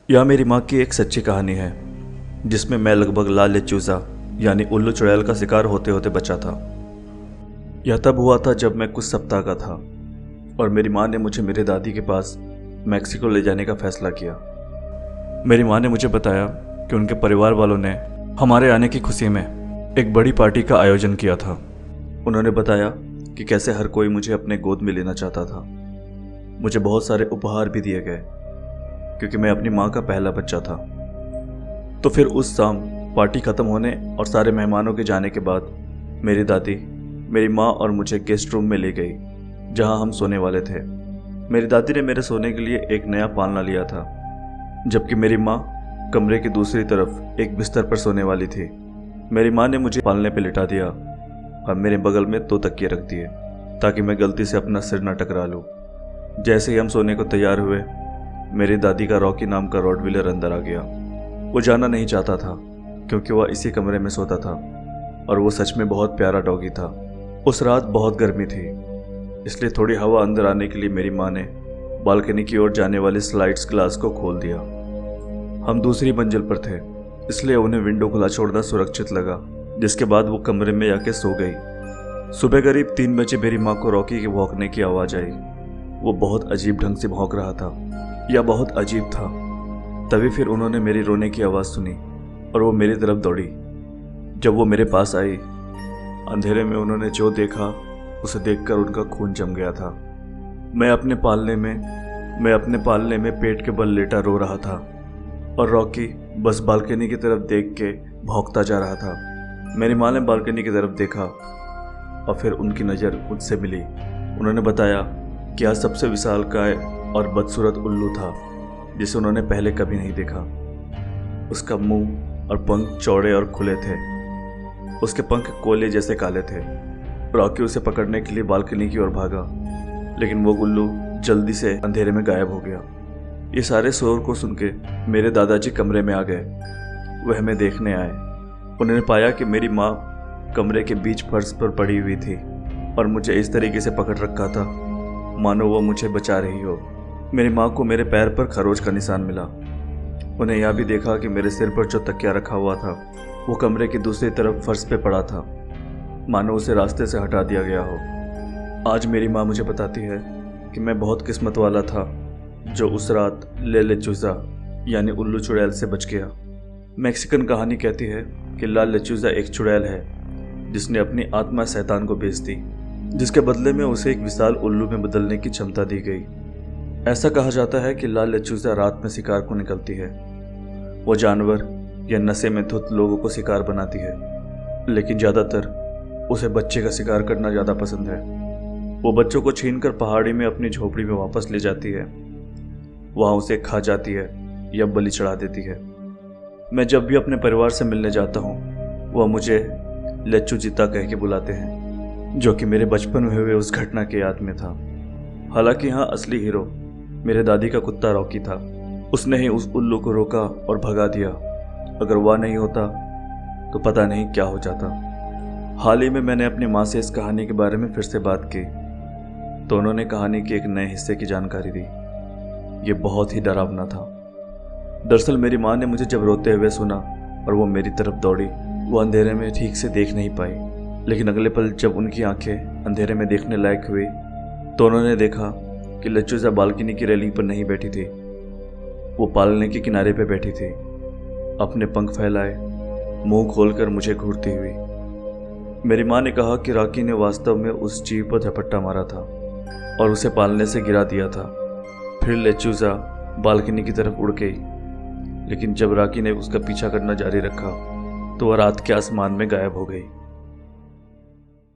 यह मेरी माँ की एक सच्ची कहानी है जिसमें मैं लगभग लाल चूजा यानी उल्लू चुड़ैल का शिकार होते होते बचा था। यह तब हुआ था जब मैं कुछ सप्ताह का था और मेरी माँ ने मुझे मेरे दादी के पास मैक्सिको ले जाने का फैसला किया। मेरी माँ ने मुझे बताया कि उनके परिवार वालों ने हमारे आने की खुशी में एक बड़ी पार्टी का आयोजन किया था। उन्होंने बताया कि कैसे हर कोई मुझे अपने गोद में लेना चाहता था। मुझे बहुत सारे उपहार भी दिए गए क्योंकि मैं अपनी माँ का पहला बच्चा था। तो फिर उस शाम पार्टी ख़त्म होने और सारे मेहमानों के जाने के बाद मेरी दादी मेरी माँ और मुझे गेस्ट रूम में ले गई जहाँ हम सोने वाले थे। मेरी दादी ने मेरे सोने के लिए एक नया पालना लिया था जबकि मेरी माँ कमरे की दूसरी तरफ एक बिस्तर पर सोने वाली थी। मेरी माँ ने मुझे पालने पर लिटा दिया और मेरे बगल में 2 तकिए रख दिए ताकि मैं गलती से अपना सिर न टकरा लूँ। जैसे ही हम सोने को तैयार हुए मेरी दादी का रॉकी नाम का रॉटविलर अंदर आ गया। वो जाना नहीं चाहता था क्योंकि वह इसी कमरे में सोता था और वो सच में बहुत प्यारा डॉगी था। उस रात बहुत गर्मी थी इसलिए थोड़ी हवा अंदर आने के लिए मेरी माँ ने बालकनी की ओर जाने वाली स्लाइड्स ग्लास को खोल दिया। हम दूसरी मंजिल पर थे इसलिए उन्हें विंडो खुला छोड़ना सुरक्षित लगा, जिसके बाद वो कमरे में आके सो गई। सुबह करीब 3 बजे मेरी माँ को रॉकी के भौंकने की आवाज़ आई। वो बहुत अजीब ढंग से भौंक रहा था या बहुत अजीब था। तभी फिर उन्होंने मेरी रोने की आवाज़ सुनी और वो मेरी तरफ दौड़ी। जब वो मेरे पास आई अंधेरे में उन्होंने जो देखा उसे देखकर उनका खून जम गया था। मैं अपने पालने में पेट के बल लेटा रो रहा था और रॉकी बस बालकनी की तरफ देख के भौंकता जा रहा था। मेरी माँ ने बालकनी की तरफ देखा और फिर उनकी नज़र मुझसे मिली। उन्होंने बताया कि आज सबसे विशालकाय और बदसूरत उल्लू था जिसे उन्होंने पहले कभी नहीं देखा। उसका मुंह और पंख चौड़े और खुले थे। उसके पंख कोयले जैसे काले थे। रॉकी उसे पकड़ने के लिए बालकनी की ओर भागा लेकिन वो उल्लू जल्दी से अंधेरे में गायब हो गया। ये सारे शोर को सुन के मेरे दादाजी कमरे में आ गए। वह हमें देखने आए। उन्होंने पाया कि मेरी माँ कमरे के बीच फर्श पर पड़ी हुई थी और मुझे इस तरीके से पकड़ रखा था मानो वो मुझे बचा रही हो। मेरी माँ को मेरे पैर पर खरोच का निशान मिला। उन्हें यह भी देखा कि मेरे सिर पर जो तकिया रखा हुआ था वो कमरे की दूसरी तरफ फर्श पे पड़ा था, मानो उसे रास्ते से हटा दिया गया हो। आज मेरी माँ मुझे बताती है कि मैं बहुत किस्मत वाला था जो उस रात ले चूजा यानी उल्लू चुड़ैल से बच गया। मैक्सिकन कहानी कहती है कि लाल लेचूजा एक चुड़ैल है जिसने अपनी आत्मा शैतान को बेच दी, जिसके बदले में उसे एक विशाल उल्लू में बदलने की क्षमता दी गई। ऐसा कहा जाता है कि लाल लेचूजा रात में शिकार को निकलती है। वो जानवर या नशे में धुत लोगों को शिकार बनाती है लेकिन ज़्यादातर उसे बच्चे का शिकार करना ज़्यादा पसंद है। वो बच्चों को छीनकर पहाड़ी में अपनी झोपड़ी में वापस ले जाती है, वहाँ उसे खा जाती है या बलि चढ़ा देती है। मैं जब भी अपने परिवार से मिलने जाता हूँ वह मुझे लेचू जीता कह के बुलाते हैं, जो कि मेरे बचपन में हुए उस घटना के याद में था। हालांकि यहाँ असली हीरो मेरे दादी का कुत्ता रॉकी था। उसने ही उस उल्लू को रोका और भगा दिया। अगर वह नहीं होता तो पता नहीं क्या हो जाता। हाल ही में मैंने अपनी माँ से इस कहानी के बारे में फिर से बात की तो उन्होंने कहानी के एक नए हिस्से की जानकारी दी। ये बहुत ही डरावना था। दरअसल मेरी माँ ने मुझे जब रोते हुए सुना और वो मेरी तरफ दौड़ी, वो अंधेरे में ठीक से देख नहीं पाई लेकिन अगले पल जब उनकी आंखें अंधेरे में देखने लायक हुई तो उन्होंने देखा कि लेचूजा बालकनी की रेलिंग पर नहीं बैठी थी। वो पालने के किनारे पे बैठी थी, अपने पंख फैलाए, मुंह खोलकर मुझे घूरती हुई। मेरी माँ ने कहा कि रॉकी ने वास्तव में उस जीव पर झपट्टा मारा था और उसे पालने से गिरा दिया था। फिर लेचूजा बालकनी की तरफ उड़ गई लेकिन जब रॉकी ने उसका पीछा करना जारी रखा तो वह रात के आसमान में गायब हो गई।